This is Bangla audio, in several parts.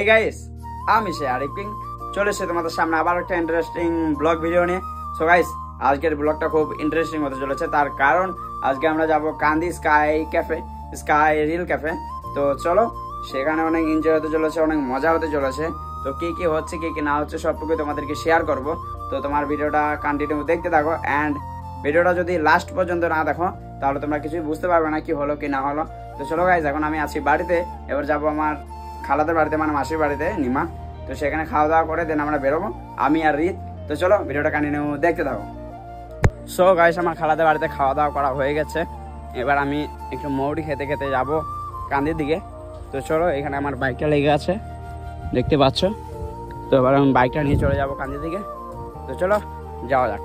হেই গাইস, আমি সে আরিফ কিং চলে এসেছি তোমাদের সামনে আবার একটা ইন্টারেস্টিং ব্লগ ভিডিও নিয়ে। সো গাইস, আজকের ব্লগটা খুব ইন্টারেস্টিং হতে চলেছে, তার কারণ আজকে আমরা যাব কান্দি স্কাই রিল ক্যাফে। তো চলো, সেখানে অনেক এনজয় হতে চলেছে, অনেক মজা হতে চলেছে। তো কি কি হচ্ছে কি কি না হচ্ছে সবটুকুই তোমাদেরকে শেয়ার করব। তো তোমার ভিডিওটা কন্টিনিউ দেখতে থাকো, অ্যান্ড ভিডিওটা যদি লাস্ট পর্যন্ত না দেখো তাহলে তোমরা কিছুই বুঝতে পারবে না কি হলো কি না হলো। তো চলো গাইস, এখন আমি আছি বাড়িতে, এবার যাবো আমার খালাদের বাড়িতে, মানে মাসির বাড়িতে, নিমা। তো সেখানে খাওয়া দাওয়া করে দেন আমরা বেরোবো, আমি আর রিত। তো চলো ভিডিওটা কন্টিনিউ দেখতে থাকো। সো গাইস, আমার খালাদের বাড়িতে খাওয়া দাওয়া করা হয়ে গেছে, এবার আমি একটু মৌরি খেতে খেতে যাব কান্দির দিকে। তো চলো, এখানে আমার বাইকটা লেগে আছে দেখতে পাচ্ছ। তো এবার আমি বাইকটা নিয়ে চলে যাব কান্দির দিকে। তো চলো যাওয়া যাক।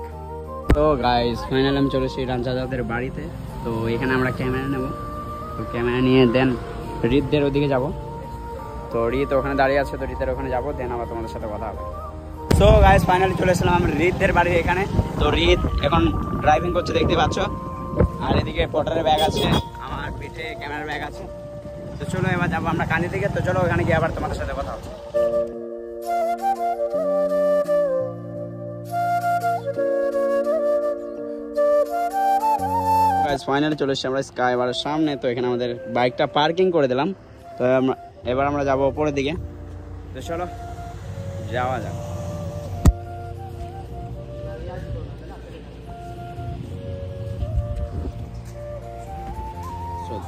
তো গাইস, ফাইনাল আমি চলে এসেছি রাঞ্চাদাদের বাড়িতে। তো এখানে আমরা ক্যামেরা নেব, তো ক্যামেরা নিয়ে দেন রিতদের ওদিকে যাব। তো রিত ওখানে দাঁড়িয়ে আছে, তো রিতের ওখানে যাবো, দেন আবার তোমাদের সাথে কথা হবে। সো গাইস, ফাইনালি চলে এসেছিলাম আমি রিতদের বাড়ির এখানে। তো রিত এখন ড্রাইভিং করছে দেখতে পাচ্ছ, আর এদিকে পটারের ব্যাগ আছে, আমার পিঠে ক্যামেরার ব্যাগ আছে। তো চলো এবার যাবো আমরা কান্দি থেকে। তো চলো ওখানে গিয়ে আবার তোমাদের সাথে কথা হবে। ফাইনালি চলে এসেছি আমরা স্কাই বারের সামনে। তো এখানে আমাদের বাইকটা পার্কিং করে দিলাম। তো এবার আমরা যাবো উপরের দিকে। তো চলো যাওয়া যাক।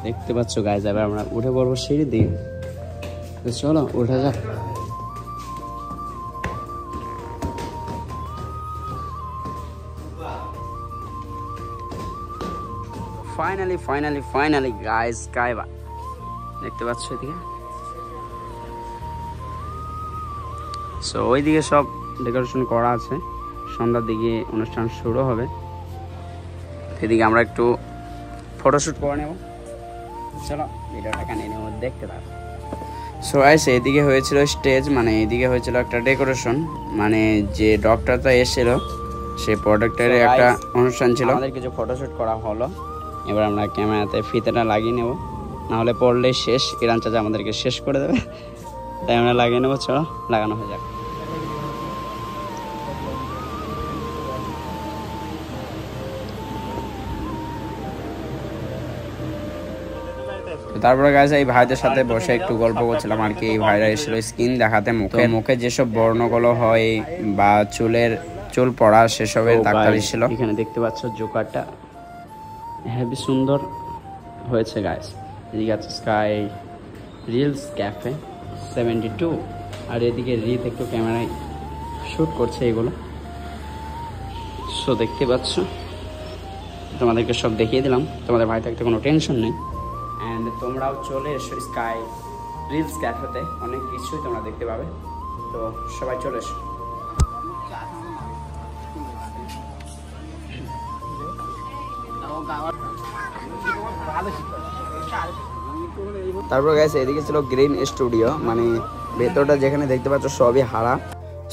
দেখতে পাচ্ছ গাইজ, এবার আমরা উঠে পড়বো সিঁড়ির দিকে। তো চলো উঠে যাক। ফাইনালি গাইজ, স্কাইবা দেখতে পাচ্ছ এদিকে। সো ওইদিকে সব ডেকোরেশন করা আছে, সন্ধ্যার দিকে অনুষ্ঠান শুরু হবে। এদিকে আমরা একটু ফটোশ্যুট করে নেব। চলো ভিডিওটা কন্টিনিউ দেখতে থাকো। সো গাইস, এদিকে হয়েছিল স্টেজ, মানে এইদিকে হয়েছিল একটা ডেকোরেশন, মানে যে ডক্টরটা এসেছিল সেই প্রোডাক্টের একটা অনুষ্ঠান ছিল, আমাদের কিছু ফটোশ্যুট করা হলো। এবার আমরা ক্যামেরাতে ফিতেটা লাগিয়ে নেব, নাহলে পড়লেই শেষ, ইরান চাচা আমাদেরকে শেষ করে দেবে। তাই আমরা লাগিয়ে নেবো, চলো লাগানো হয়ে যাক। তারপরে গাইস, এই ভাইদের সাথে বসে একটু গল্প করছিলাম আর কি। এই ভাইরা এসেছিল স্কিন দেখাতে, মুখে যেসব বর্ণগুলো হয় বা চুল পড়া সেসবের ডাক্তার ছিল। এখানে দেখতে পাচ্ছ জোকারটা হেবি সুন্দর হয়েছে গাইস। এদিকে আছে স্কাই রিলস ক্যাফে 72, আর এদিকে রিত একটু ক্যামেরায় শ্যুট করছে এগুলো। সো দেখতে পাচ্ছ, তোমাদেরকে সব দেখিয়ে দিলাম, তোমাদের ভাই থাকতে কোনো টেনশন নেই। অ্যান্ড তোমরাও চলে এসো স্কাই রিলস ক্যাফেতে, অনেক কিছুই তোমরা দেখতে পাবে। তো সবাই চলে এসো। তারপর গাইস, এদিকে ছিল গ্রিন স্টুডিও, মানে ভেতরটা যেখানে দেখতে পাচ্ছ সবই হারা।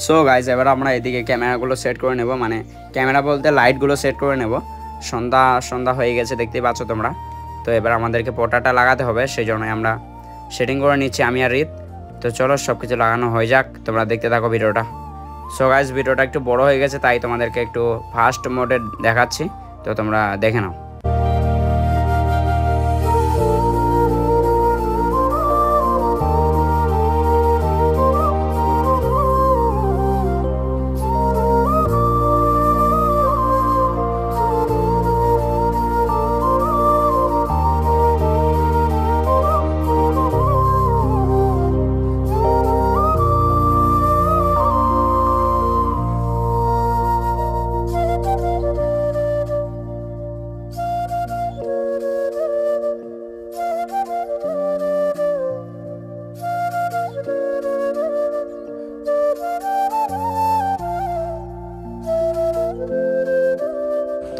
সো গাইস, এবার আমরা এদিকে ক্যামেরাগুলো সেট করে নেব, মানে ক্যামেরা বলতে লাইটগুলো সেট করে নেব। সন্ধ্যা হয়ে গেছে দেখতেই পাচ্ছ তোমরা। তো এবার আমাদেরকে পটাটা লাগাতে হবে, সেই জন্যই আমরা সেটিং করে নিচ্ছি আমি আর রিত। তো চলো সব কিছু লাগানো হয়ে যাক, তোমরা দেখতে থাকো ভিডিওটা। সো গাইস, ভিডিওটা একটু বড় হয়ে গেছে, তাই তোমাদেরকে একটু ফাস্ট মোডে দেখাচ্ছি, তো তোমরা দেখে নাও।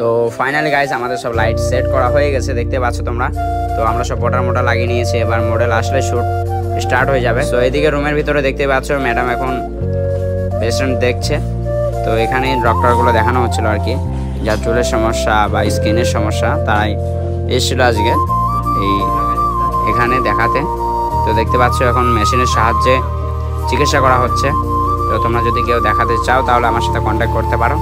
তো ফাইনালি গাইস, আমাদের সব লাইট সেট করা হয়ে গেছে দেখতে পাচ্ছ তোমরা। তো আমরা সব মোটা লাগিয়ে নিয়েছি, এবার মডেল আসলে শ্যুট স্টার্ট হয়ে যাবে। তো এইদিকে রুমের ভিতরে দেখতে পাচ্ছ ম্যাডাম এখন পেশেন্ট দেখছে। তো এখানে ডক্টরগুলো দেখানো হচ্ছিল আর কি, যার চুলের সমস্যা বা স্কিনের সমস্যা তারাই এসেছিল আজকে এখানে দেখাতে। তো দেখতে পাচ্ছ এখন মেশিনের সাহায্যে চিকিৎসা করা হচ্ছে। তো তোমরা যদি কেউ দেখাতে চাও তাহলে আমার সাথে কন্ট্যাক্ট করতে পারো।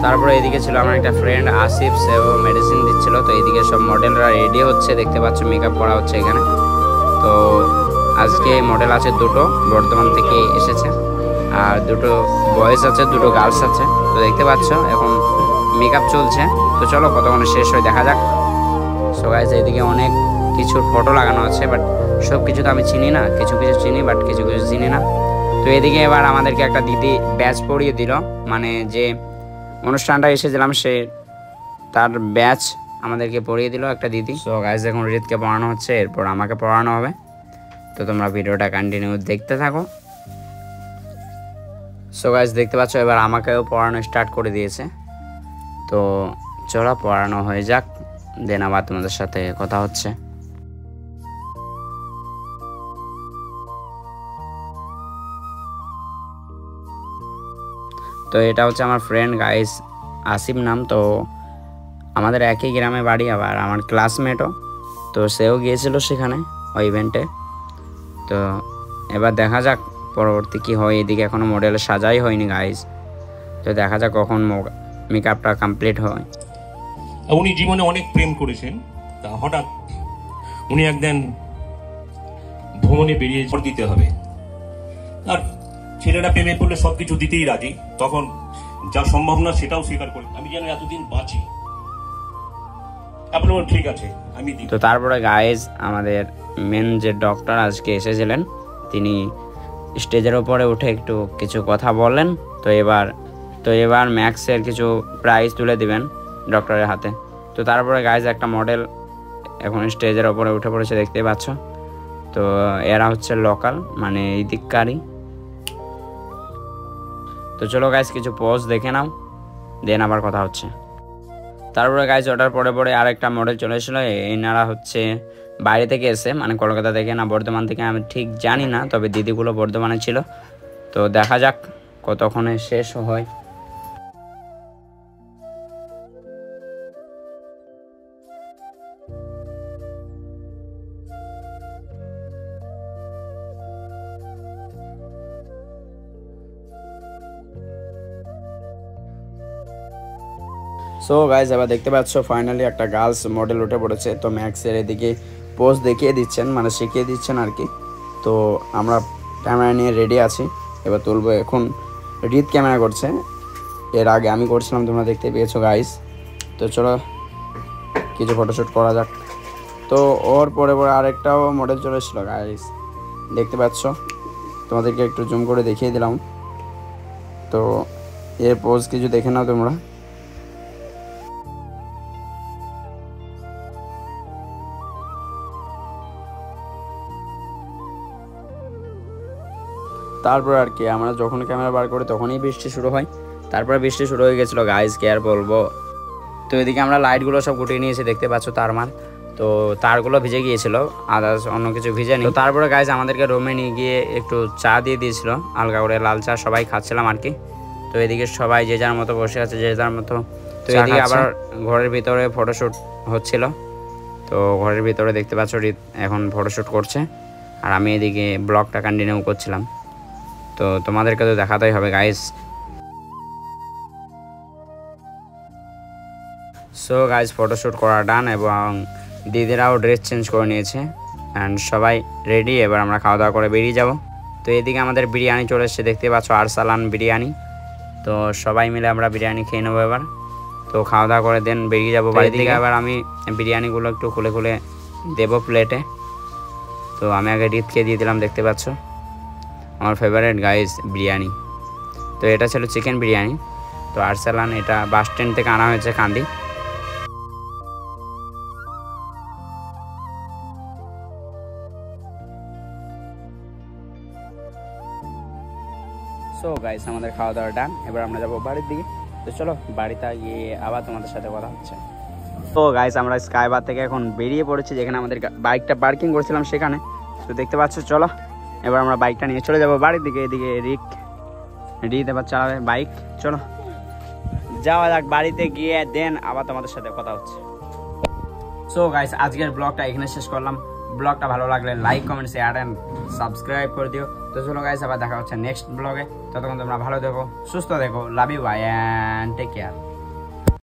তারপরে এদিকে ছিল আমার একটা ফ্রেন্ড আসিফ, সেও মেডিসিন দিচ্ছিল। তো এদিকে সব মডেলরা রেডি হচ্ছে, দেখতে পাচ্ছ মেকআপ করা হচ্ছে এখানে। তো আজকে মডেল আছে দুটো, বর্ধমান থেকে এসেছে, আর দুটো বয়েজ আছে, দুটো গার্লস আছে। তো দেখতে পাচ্ছ এখন মেকআপ চলছে। তো চলো কতক্ষণে শেষ হয় দেখা যাক। সো গাইস এদিকে অনেক কিছুর ফটো লাগানো আছে, বাট সব কিছু তো আমি চিনি না, কিছু কিছু চিনি বাট কিছু কিছু চিনি না। তো এদিকে এবার আমাদেরকে একটা দিদি ব্যাচ পরিয়ে দিল, মানে যে অনুষ্ঠানটা এসেছিলাম সে তার ব্যাচ আমাদেরকে পড়িয়ে দিল একটা দিদি। সো গাইস এখন রিতকে পড়ানো হচ্ছে, এরপর আমাকে পড়ানো হবে। তো তোমরা ভিডিওটা কন্টিনিউ দেখতে থাকো। সো গাইস দেখতে পাচ্ছ এবার আমাকেও পড়ানো স্টার্ট করে দিয়েছে। তো চলো পড়ানো হয়ে যাক, দেন আবার তোমাদের সাথে কথা হচ্ছে। তো এটা হচ্ছে আমার ফ্রেন্ড গাইস, আসিফ নাম। তো আমাদের একই গ্রামে বাড়ি, আবার আমার ক্লাসমেটও। তো সেও গিয়েছিল সেখানে ওই ইভেন্টে। তো এবার দেখা যাক পরবর্তী কি হয়। এদিকে এখনও মডেল সাজাই হয়নি গাইস, তো দেখা যাক কখন মেকআপটা কমপ্লিট হয়। উনি জীবনে অনেক প্রেম করেছেন, তা হঠাৎ উনি একদিন ভ্রমণে বেরিয়ে দিতে হবে। আর ছেলেরা প্রেমে পড়লে সবকিছু দিতেই রাজি, তখন যা সম্ভব না সেটাও স্বীকার করি, আমি যেন এতদিন বাঁচি। আপনার ঠিক আছে আমি দিই। তো তারপরে গাইজ আমাদের মেন যে ডক্টর আজকে এসেছিলেন, তিনি স্টেজের ওপরে উঠে একটু কিছু কথা বললেন। তো এবার ম্যাক্সের কিছু প্রাইজ তুলে দিবেন ডক্টরের হাতে। তো তারপরে গাইজ একটা মডেল এখন স্টেজের ওপরে উঠে পড়েছে, দেখতেই পাচ্ছ। তো এরা হচ্ছে লোকাল, মানে এই দিককারই। তো চলো গাইজ কিছু পোজ দেখে নাও, দেন আবার কথা হচ্ছে। তারপরে গাইজ ওটার পরে আরেকটা মডেল চলে এসেছিলো। এনারা হচ্ছে বাইরে থেকে এসে, মানে কলকাতা থেকে না বর্ধমান থেকে আমি ঠিক জানি না, তবে দিদিগুলো বর্ধমানে ছিল। তো দেখা যাক কতক্ষণে শেষ হয়। সো গাইজ এবার দেখতে পাচ্ছ ফাইনালি একটা গার্লস মডেল উঠে পড়েছে। তো ম্যাক্সের এদিকে পোজ দেখিয়ে দিচ্ছেন, মানে শিখিয়ে দিচ্ছেন আর কি। তো আমরা ক্যামেরা নিয়ে রেডি আছি, এবার তুলবো। এখন রিত ক্যামেরা করছে, এর আগে আমি করছিলাম, তোমরা দেখতে পেয়েছো গাইজ। তো চলো কিছু ফটোশ্যুট করা যাক। তো ওর পরে আরেকটাও মডেল চলে এসেছিলো গাইজ, দেখতে পাচ্ছ, তোমাদেরকে একটু জুম করে দেখিয়ে দিলাম। তো এর পোজ কিছু দেখে নাও তোমরা। তারপর আর কি আমরা যখন ক্যামেরা বার করি তখনই বৃষ্টি শুরু হয়। তারপরে বৃষ্টি শুরু হয়ে গেছিলো গাইজ, কে আর বলবো। তো এদিকে আমরা লাইটগুলো সব গুটিয়ে নিয়েছি, দেখতে পাচ্ছ তারমার। তো তারগুলো ভিজে গিয়েছিল, আদার্স অন্য কিছু ভিজে নেই। তো তারপরে গাইজ আমাদেরকে রুমে নিয়ে গিয়ে একটু চা দিয়ে দিয়েছিল, হালকা করে লাল চা, সবাই খাচ্ছিলাম আর কি। তো এদিকে সবাই যে যার মতো বসে আছে, যে যার মতো। তো এদিকে আবার ঘরের ভিতরে ফটোশ্যুট হচ্ছিল। তো ঘরের ভিতরে দেখতে পাচ্ছ রিত এখন ফটোশ্যুট করছে, আর আমি এদিকে ব্লগটা কন্টিনিউ করছিলাম। তো তোমাদেরকে তো দেখাতেই হবে গাইস। সো গাইস ফটোশ্যুট করা ডান, এবং দিদিরাও ড্রেস চেঞ্জ করে নিয়েছে অ্যান্ড সবাই রেডি। এবার আমরা খাওয়া দাওয়া করে বেরিয়ে যাব। তো এদিকে আমাদের বিরিয়ানি চলে এসেছে, দেখতে পাচ্ছ আরসালান বিরিয়ানি। তো সবাই মিলে আমরা বিরিয়ানি খেয়ে নেবো এবার। তো খাওয়া দাওয়া করে দেন বেরিয়ে যাবো বাড়ি থেকে। এবার আমি বিরিয়ানিগুলো একটু খুলে খুলে দেবো প্লেটে। তো আমি আগে রিতকে দিয়ে দিলাম, দেখতে পাচ্ছ আমার ফেভারিট গাইস বিরিয়ানি। তো এটা ছিল চিকেন বিরিয়ানি। তো আরসালান এটা বাস স্ট্যান্ড থেকে আনা হয়েছে কান্দি। সো গাইস আমাদের খাওয়া দাওয়া ডান, এবার আমরা যাবো বাড়ির দিকে। তো চলো বাড়িতে গিয়ে আবার তোমাদের সাথে কথা হচ্ছে। তো গাইস আমরা স্কাইবার থেকে এখন বেরিয়ে পড়েছি, যেখানে আমাদের বাইকটা পার্কিং করেছিলাম সেখানে। তো দেখতে পাচ্ছ, চলো এবার আমরা বাইকটা নিয়ে চলে যাবো বাড়ির দিকে। এদিকে রিত এবার চালাবে বাইক। চলো যাওয়া যাক বাড়িতে গিয়ে, দেন আবার তোমাদের সাথে কথা হচ্ছে। সো গাইস আজকের ব্লগটা এখানে শেষ করলাম। ব্লগটা ভালো লাগলে like, comment, share and subscribe করে দিও। তো চলো গাইস আবার দেখা হচ্ছে নেক্সট ব্লগে। ততক্ষণ তোমরা ভালো থেকো, সুস্থ থেকো, love you, bye and take care.